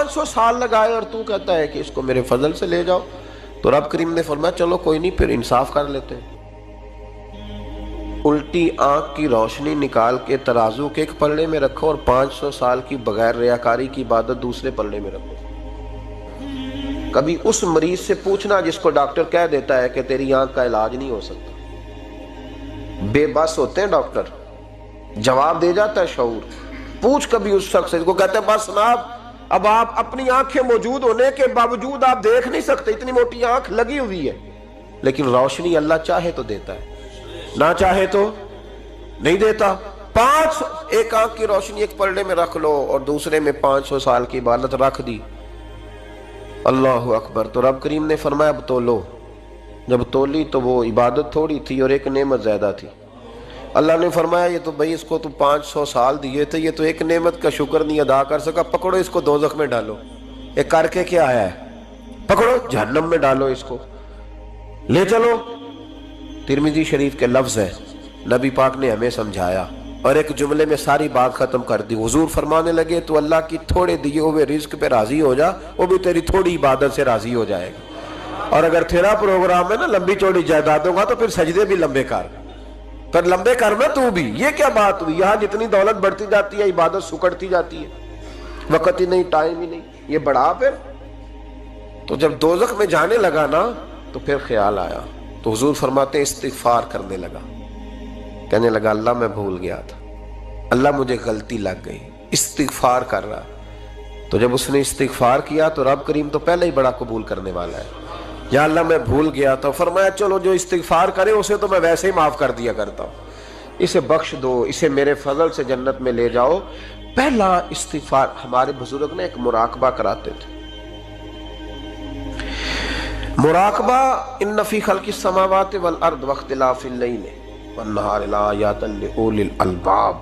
500 سال لگائے اور تو کہتا ہے کہ اس کو میرے فضل سے لے جاؤ. تو رب کریم نے فرمایا چلو کوئی نہیں، پھر انصاف کر لیتے ہیں. الٹی آنکھ کی روشنی نکال کے ترازو کے ایک پلڑے میں رکھو اور 500 سال کی بغیر ریاکاری کی عبادت دوسرے پلڑے میں رکھو. کبھی اس مریض سے پوچھنا جس کو ڈاکٹر کہہ دیتا ہے کہ تیری آنکھ کا علاج نہیں ہو سکتا. بے بس ہوتے ہیں ڈاکٹر، جواب دے جاتا ہے شعور. پوچھ کبھی اس شخص سے کو کہتے ہیں بس جناب اب آپ اپنی آنکھیں موجود ہونے کے باوجود آپ دیکھ نہیں سکتے، اتنی موٹی آنکھ لگی ہوئی ہے. لیکن روشنی اللہ چاہے تو دیتا ہے، نہ چاہے تو نہیں دیتا. ایک آنکھ کی روشنی ایک پلڑے میں رکھ لو اور دوسرے میں 500 سال کی عبادت رکھ دی. اللہ اکبر. تو رب کریم نے فرمایا اب تولو. جب تولی تو وہ عبادت تھوڑی تھی اور ایک نعمت زیادہ تھی. اللہ نے فرمایا یہ تو بھائی اس کو تو 500 سال دیے تھے، یہ تو ایک نعمت کا شکر نہیں ادا کر سکا، پکڑو اس کو دوزخ میں ڈالو. یہ کر کے کیا آیا ہے؟ پکڑو جہنم میں ڈالو اس کو، لے چلو. ترمذی شریف کے لفظ ہے، نبی پاک نے ہمیں سمجھایا اور ایک جملے میں ساری بات ختم کر دی. حضور فرمانے لگے تو اللہ کی تھوڑے دیے ہوئے رزق پہ راضی ہو جا، وہ بھی تیری تھوڑی عبادت سے راضی ہو جائے گا. اور اگر تیرا پروگرام ہے نا لمبی چوڑی جائیدادوں کا تو پھر سجدے بھی لمبے کر، پھر لمبے کرنا تو بھی. یہ کیا بات ہوئی؟ یہاں جتنی دولت بڑھتی جاتی ہے عبادت سکڑتی جاتی ہے، وقت ہی نہیں، ٹائم ہی نہیں. یہ بڑھا پھر. تو جب دوزخ میں جانے لگا نا تو پھر خیال آیا. تو حضور فرماتے ہیں استغفار کرنے لگا، کہنے لگا اللہ میں بھول گیا تھا، اللہ مجھے غلطی لگ گئی. استغفار کر رہا. تو جب اس نے استغفار کیا تو رب کریم تو پہلے ہی بڑا قبول کرنے والا ہے. یا اللہ میں بھول گیا تو فرمایا چلو جو استغفار کرے اسے تو میں ویسے ہی معاف کر دیا کرتا ہوں، اسے بخش دو، اسے میرے فضل سے جنت میں لے جاؤ. پہلا استغفار. ہمارے بزرگ نے ایک مراقبہ کراتے تھے. مراقبہ ان فی خلق السماوات والارض واختلاف اللیل والنہار لآیات لأولی الالباب.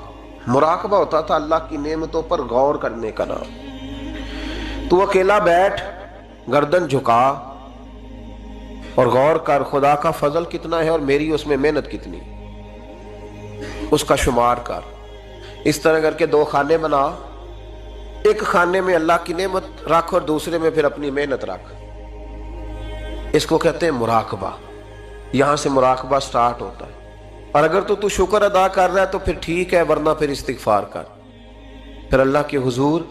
مراقبہ ہوتا تھا اللہ کی نعمتوں پر غور کرنے کا نام. تو اکیلا بیٹھ، گردن جھکا اور غور کر خدا کا فضل کتنا ہے اور میری اس میں محنت کتنی، اس کا شمار کر. اس طرح کر کے 2 خانے بنا، ایک خانے میں اللہ کی نعمت رکھ اور دوسرے میں پھر اپنی محنت رکھ. اس کو کہتے ہیں مراقبہ. یہاں سے مراقبہ سٹارٹ ہوتا ہے. اور اگر تو شکر ادا کر رہا ہے تو پھر ٹھیک ہے، ورنہ پھر استغفار کر، پھر اللہ کے حضور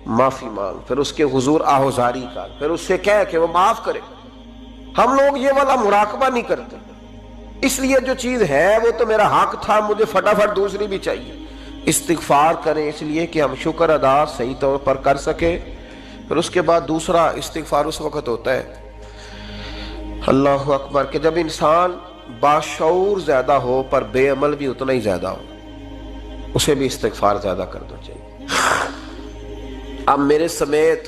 معافی مانگ، پھر اس کے حضور آہوزاری کر، پھر اس سے کہہ کہ وہ معاف کرے. ہم لوگ یہ والا مراقبہ نہیں کرتے، اس لیے جو چیز ہے وہ تو میرا حق تھا، مجھے فٹافٹ دوسری بھی چاہیے. استغفار کریں اس لیے کہ ہم شکر ادا صحیح طور پر کر سکیں. پھر اس کے بعد دوسرا استغفار اس وقت ہوتا ہے اللہ اکبر کہ جب انسان باشعور زیادہ ہو پر بے عمل بھی اتنا ہی زیادہ ہو، اسے بھی استغفار زیادہ کر دو چاہیے. اب میرے سمیت